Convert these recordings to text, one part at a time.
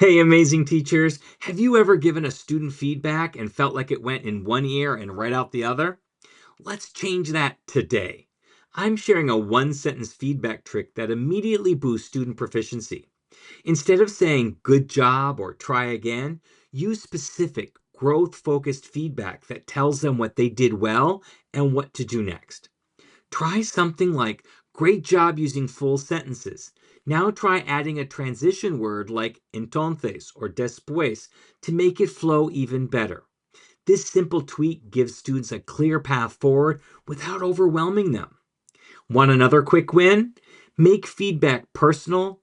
Hey, amazing teachers. Have you ever given a student feedback and felt like it went in one ear and right out the other? Let's change that today. I'm sharing a one sentence feedback trick that immediately boosts student proficiency. Instead of saying good job or try again, use specific growth focused feedback that tells them what they did well and what to do next. Try something like, great job using full sentences. Now try adding a transition word like entonces or después to make it flow even better. This simple tweak gives students a clear path forward without overwhelming them. Want another quick win? Make feedback personal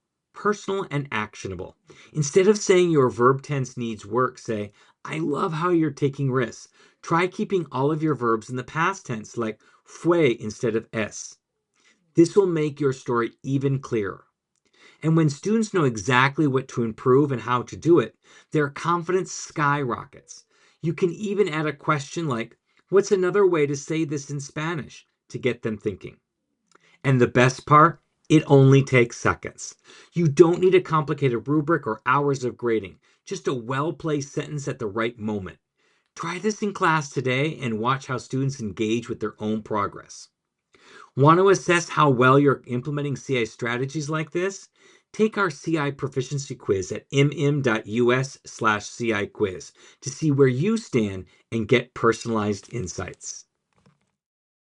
and actionable. Instead of saying your verb tense needs work, say, I love how you're taking risks. Try keeping all of your verbs in the past tense, like fue instead of es. This will make your story even clearer. And when students know exactly what to improve and how to do it, their confidence skyrockets. You can even add a question like, what's another way to say this in Spanish, to get them thinking. And the best part, it only takes seconds. You don't need a complicated rubric or hours of grading, just a well placed sentence at the right moment. Try this in class today and watch how students engage with their own progress. Want to assess how well you're implementing CI strategies like this? Take our CI proficiency quiz at mm.us/CI quiz to see where you stand and get personalized insights.